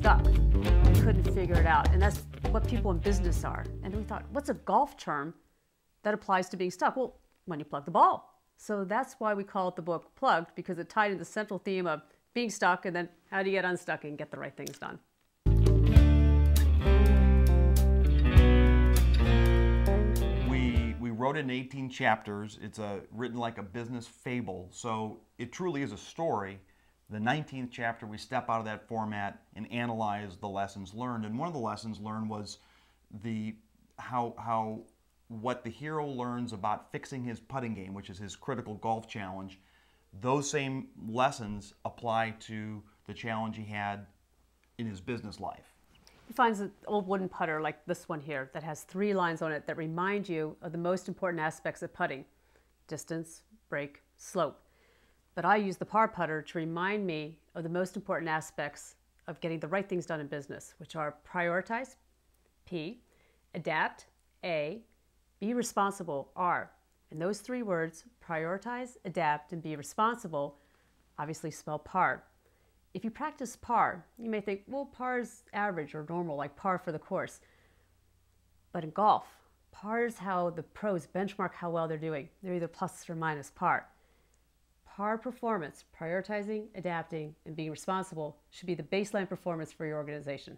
stuck. We couldn't figure it out. And that's what people in business are. And we thought, what's a golf term that applies to being stuck? Well, when you plug the ball. So that's why we call it the book Plugged, because it tied in the central theme of being stuck and then how do you get unstuck and get the right things done. We wrote it in 18 chapters. It's written like a business fable, so it truly is a story. The 19th chapter, we step out of that format and analyze the lessons learned. And one of the lessons learned was what the hero learns about fixing his putting game, which is his critical golf challenge. Those same lessons apply to the challenge he had in his business life. He finds an old wooden putter like this one here that has 3 lines on it that remind you of the most important aspects of putting: distance, break, slope. But I use the par putter to remind me of the most important aspects of getting the right things done in business, which are prioritize, P, adapt, A, be responsible, R. And those 3 words, prioritize, adapt, and be responsible, obviously spell par. If you practice par, you may think, well, par is average or normal, like par for the course. But in golf, par is how the pros benchmark how well they're doing. They're either plus or minus par. Par performance, prioritizing, adapting, and being responsible should be the baseline performance for your organization.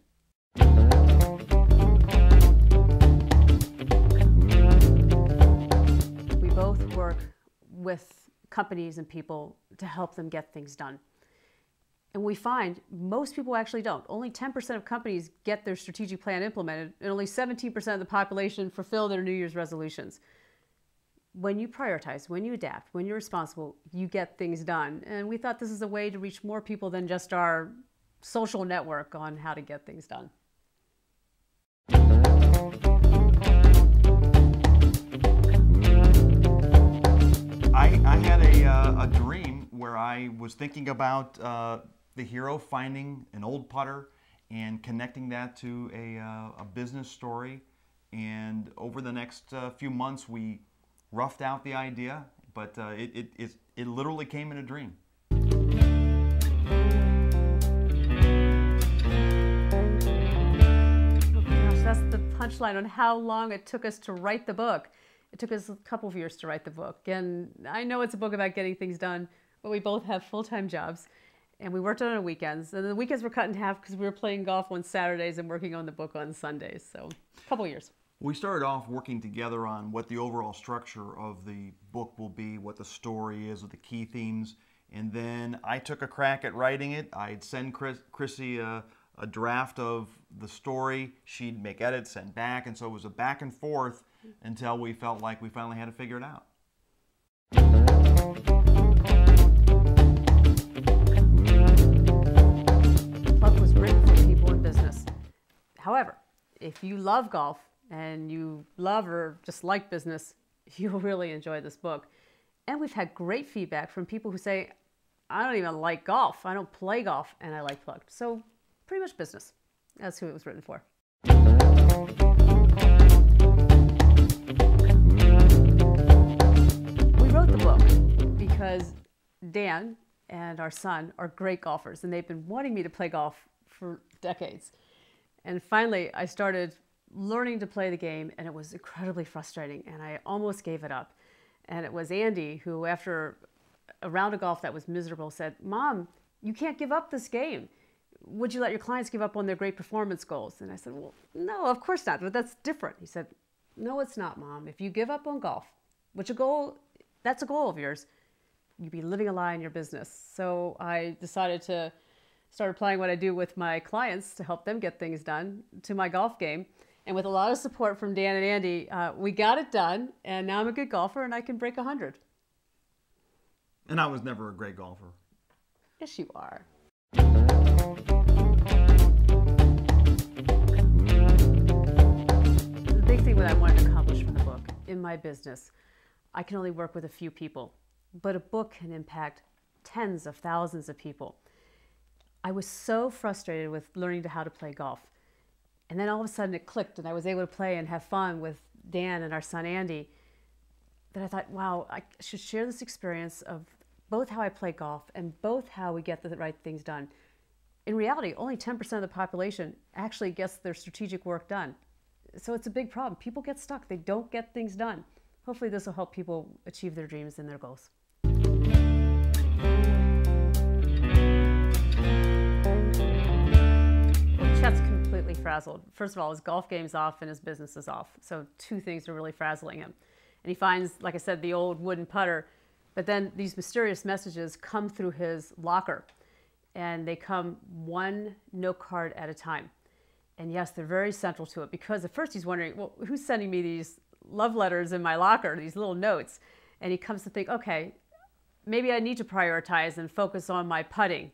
We both work with companies and people to help them get things done. And we find most people actually don't. Only 10% of companies get their strategic plan implemented, and only 17% of the population fulfill their New Year's resolutions. When you prioritize, when you adapt, when you're responsible, you get things done. And we thought this is a way to reach more people than just our social network on how to get things done. I had a dream where I was thinking about the hero finding an old putter and connecting that to a business story. And over the next few months, we roughed out the idea, but it literally came in a dream. Oh gosh, that's the punchline on how long it took us to write the book. It took us a couple of years to write the book. And I know it's a book about getting things done, but we both have full-time jobs. And we worked on it on weekends. And the weekends were cut in half because we were playing golf on Saturdays and working on the book on Sundays. So a couple of years. We started off working together on what the overall structure of the book will be, what the story is, what the key themes. And then I took a crack at writing it. I'd send Chrissy a draft of the story. She'd make edits, send back. And so it was a back and forth until we felt like we finally had to figure it out. Plugged was written for people in business. However, if you love golf and you love or just like business, you'll really enjoy this book. And we've had great feedback from people who say, I don't even like golf. I don't play golf, and I like Plugged. So pretty much business. That's who it was written for. We wrote the book because Dan and our son are great golfers, and they've been wanting me to play golf for decades. And finally, I started learning to play the game, and it was incredibly frustrating, and I almost gave it up. And it was Andy who, after a round of golf that was miserable, said, Mom, you can't give up this game. Would you let your clients give up on their great performance goals? And I said, well, no, of course not, but that's different. He said, no, it's not, Mom. If you give up on golf, which that's a goal of yours, you'd be living a lie in your business. So I decided to start applying what I do with my clients to help them get things done to my golf game. And with a lot of support from Dan and Andy, we got it done. And now I'm a good golfer and I can break 100. And I was never a great golfer. Yes, you are. The big thing that I wanted to accomplish from the book, in my business, I can only work with a few people, but a book can impact tens of thousands of people. I was so frustrated with learning how to play golf. And then all of a sudden it clicked and I was able to play and have fun with Dan and our son Andy, that I thought, wow, I should share this experience of both how I play golf and both how we get the right things done. in reality, only 10% of the population actually gets their strategic work done. So it's a big problem. People get stuck. They don't get things done. Hopefully this will help people achieve their dreams and their goals. Chet's completely frazzled. First of all, his golf game's off and his business is off. So two things are really frazzling him. And he finds, like I said, the old wooden putter, but then these mysterious messages come through his locker, and they come one note card at a time. And yes, they're very central to it, because at first he's wondering, well, who's sending me these love letters in my locker, these little notes? And he comes to think, okay, maybe I need to prioritize and focus on my putting.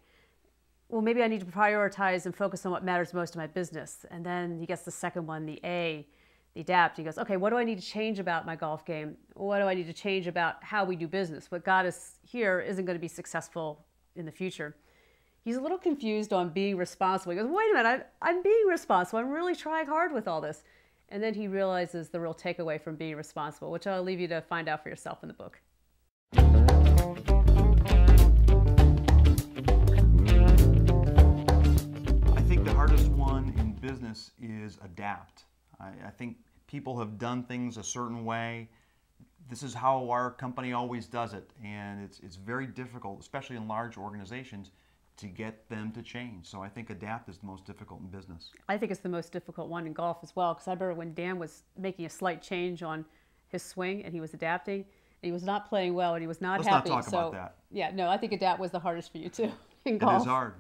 Well, maybe I need to prioritize and focus on what matters most in my business. And then he gets the second one, the A, the adapt. He goes, okay, what do I need to change about my golf game? What do I need to change about how we do business? What got us here isn't going to be successful in the future. He's a little confused on being responsible. He goes, wait a minute, I'm being responsible. I'm really trying hard with all this. And then he realizes the real takeaway from being responsible, which I'll leave you to find out for yourself in the book. I think the hardest one in business is adapt. I think people have done things a certain way. This is how our company always does it, and it's very difficult, especially in large organizations, to get them to change. So I think adapt is the most difficult in business. I think it's the most difficult one in golf as well, because I remember when Dan was making a slight change on his swing and he was adapting, and he was not playing well and he was not happy. Let's not talk about that. Yeah, no, I think adapt was the hardest for you too in golf. It is hard.